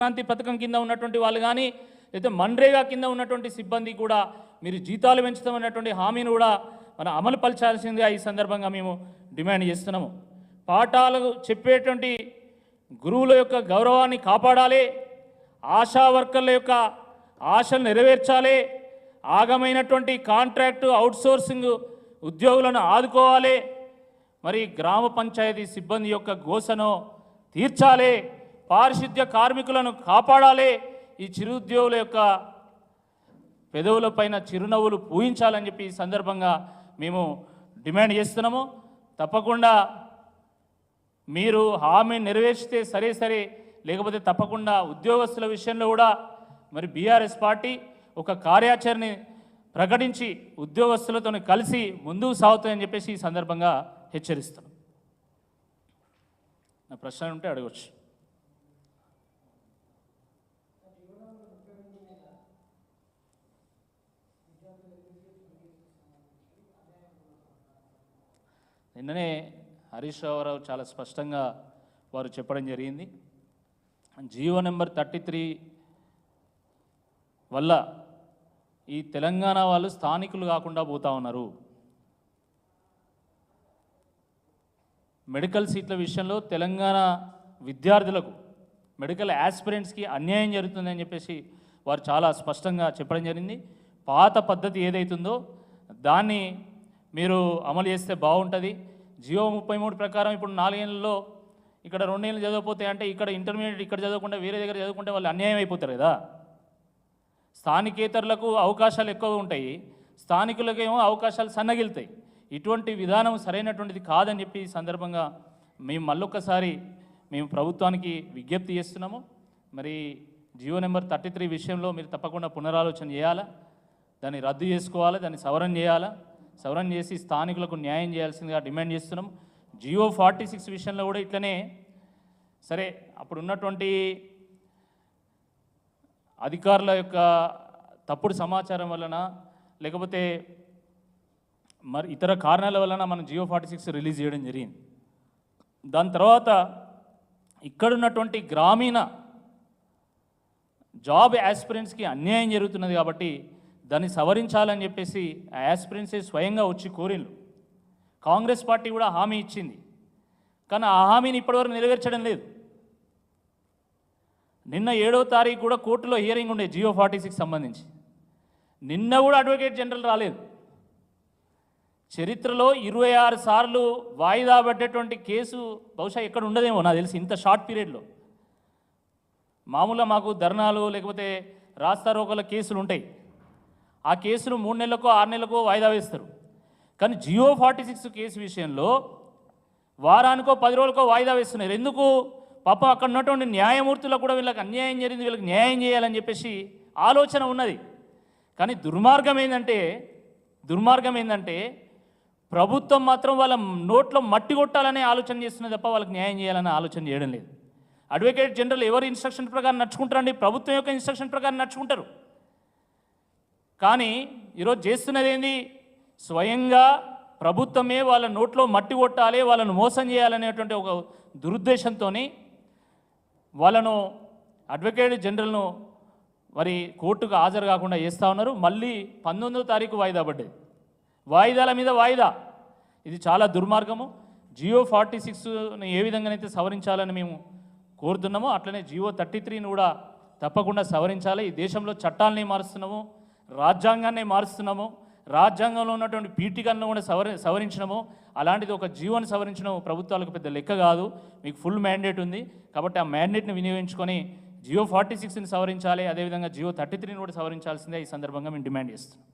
క్రాంతి పథకం కింద ఉన్నటువంటి వాళ్ళు కానీ లేదా మన్రేగా కింద ఉన్నటువంటి సిబ్బంది కూడా మీరు జీతాలు పెంచుతామన్నటువంటి హామీని కూడా మనం అమలు పరచాల్సిందిగా ఈ సందర్భంగా మేము డిమాండ్ చేస్తున్నాము. పాఠాలు చెప్పేటువంటి గురువుల యొక్క గౌరవాన్ని కాపాడాలి, ఆశా వర్కర్ల యొక్క ఆశలు నెరవేర్చాలి, ఆగమైనటువంటి కాంట్రాక్టు అవుట్సోర్సింగ్ ఉద్యోగులను ఆదుకోవాలి, మరి గ్రామ పంచాయతీ సిబ్బంది యొక్క గోసను తీర్చాలి, పారిశుద్ధ్య కార్మికులను కాపాడాలి, ఈ చిరుద్యోగుల యొక్క పెదవులపైన చిరునవ్వులు పూయించాలని చెప్పి ఈ సందర్భంగా మేము డిమాండ్ చేస్తున్నాము. తప్పకుండా మీరు హామీ నెరవేర్చితే సరే, లేకపోతే తప్పకుండా ఉద్యోగస్తుల విషయంలో కూడా మరి బీఆర్ఎస్ పార్టీ ఒక కార్యాచరణ ప్రకటించి ఉద్యోగస్తులతో కలిసి ముందుకు సాగుతాయని చెప్పేసి ఈ సందర్భంగా హెచ్చరిస్తున్నాం. నా ప్రశ్న ఉంటే అడగవచ్చు. నిన్ననే హరీష్ రావు చాలా స్పష్టంగా వారు చెప్పడం జరిగింది. జీవో నెంబర్ 33 వల్ల ఈ తెలంగాణ వాళ్ళు స్థానికులు కాకుండా పోతా ఉన్నారు. మెడికల్ సీట్ల విషయంలో తెలంగాణ విద్యార్థులకు మెడికల్ యాస్పిరెంట్స్కి అన్యాయం జరుగుతుందని చెప్పేసి వారు చాలా స్పష్టంగా చెప్పడం జరిగింది. పాత పద్ధతి ఏదైతుందో దాన్ని మీరు అమలు చేస్తే బాగుంటుంది. జియో 33 ప్రకారం ఇప్పుడు 4 ఏళ్ళలో ఇక్కడ 2 ఏళ్ళు చదవకపోతే అంటే ఇక్కడ ఇంటర్మీడియట్ ఇక్కడ చదవకుండా వేరే దగ్గర చదువుకుంటే వాళ్ళు అన్యాయం అయిపోతారు కదా. స్థానికేతరులకు అవకాశాలు ఎక్కువగా ఉంటాయి, స్థానికులకేమో అవకాశాలు సన్నగిలుతాయి. ఇటువంటి విధానం సరైనటువంటిది కాదని చెప్పి ఈ సందర్భంగా మేము మళ్ళొక్కసారి మేము ప్రభుత్వానికి విజ్ఞప్తి చేస్తున్నాము. మరి జియో నెంబర్ 33 విషయంలో మీరు తప్పకుండా పునరాలోచన చేయాలా, దాన్ని రద్దు చేసుకోవాలా, దాన్ని సవరణ చేయాలా, సవరణ చేసి స్థానికులకు న్యాయం చేయాల్సిందిగా డిమాండ్ చేస్తున్నాం. జియో 46 విషయంలో కూడా ఇట్లనే సరే అప్పుడు ఉన్నటువంటి అధికారుల యొక్క తప్పుడు సమాచారం వలన లేకపోతే మరి ఇతర కారణాల వలన మనం జియో 46 రిలీజ్ చేయడం జరిగింది. దాని తర్వాత ఇక్కడున్నటువంటి గ్రామీణ జాబ్ యాస్పిరెంట్స్కి అన్యాయం జరుగుతున్నది కాబట్టి దాన్ని సవరించాలని చెప్పేసి ఆ యాస్పిరెంట్సే స్వయంగా వచ్చి కోరిన్లు. కాంగ్రెస్ పార్టీ కూడా హామీ ఇచ్చింది, కానీ ఆ హామీని ఇప్పటివరకు నెరవేర్చడం లేదు. నిన్న 7వ తారీఖు కూడా కోర్టులో హియరింగ్ ఉండే జియో 46 సంబంధించి. నిన్న కూడా అడ్వకేట్ జనరల్ రాలేదు. చరిత్రలో 26 సార్లు వాయిదా పడ్డటువంటి కేసు బహుశా ఎక్కడ ఉండదేమో నాకు తెలిసి ఇంత షార్ట్ పీరియడ్లో. మామూలుగా మాకు ధర్నాలు లేకపోతే రాస్తారోకల కేసులు ఉంటాయి, ఆ కేసులు 3 నెలలకో 6 నెలలకో వాయిదా వేస్తారు. కానీ జియో 46 కేసు విషయంలో వారానికో 10 రోజులకో వాయిదా వేస్తున్నారు. ఎందుకు? పాపం అక్కడ ఉన్నటువంటి న్యాయమూర్తులకు కూడా వీళ్ళకి అన్యాయం జరిగింది, వీళ్ళకి న్యాయం చేయాలని చెప్పేసి ఆలోచన ఉన్నది. కానీ దుర్మార్గం ఏంటంటే ప్రభుత్వం మాత్రం వాళ్ళ నోట్లో మట్టి కొట్టాలనే ఆలోచన చేస్తున్నది తప్ప వాళ్ళకి న్యాయం చేయాలనే ఆలోచన చేయడం లేదు. అడ్వకేట్ జనరల్ ఎవరి ఇన్స్ట్రక్షన్ ప్రకారం నడుచుకుంటారండి? ప్రభుత్వం యొక్క ఇన్స్ట్రక్షన్ ప్రకారం నడుచుకుంటారు. కానీ ఈరోజు చేస్తున్నది ఏంది? స్వయంగా ప్రభుత్వమే వాళ్ళ నోట్లో మట్టి కొట్టాలి, వాళ్ళను మోసం చేయాలనేటువంటి ఒక దురుద్దేశంతో వాళ్ళను అడ్వకేట్ జనరల్ను మరి కోర్టుకు హాజరు కాకుండా చేస్తూ ఉన్నారు. మళ్ళీ 19వ తారీఖు వాయిదా పడ్డది. వాయిదాల మీద వాయిదా. ఇది చాలా దుర్మార్గము. జియో 46ని ఏ విధంగానైతే సవరించాలని మేము కోరుతున్నామో అట్లనే జియో 33ని కూడా తప్పకుండా సవరించాలి. ఈ దేశంలో చట్టాలని మారుస్తున్నాము, రాజ్యాంగాన్ని మారుస్తున్నాము, రాజ్యాంగంలో ఉన్నటువంటి పీఠికలను కూడా సవరించినాము. అలాంటిది ఒక జియోని సవరించడం ప్రభుత్వాలకు పెద్ద లెక్క కాదు. మీకు ఫుల్ మ్యాండేట్ ఉంది కాబట్టి ఆ మ్యాండేట్ని వినియోగించుకొని జియో 46ని సవరించాలి, అదేవిధంగా జియో 33ని కూడా సవరించాల్సిందే ఈ సందర్భంగా మేము డిమాండ్ చేస్తున్నాం.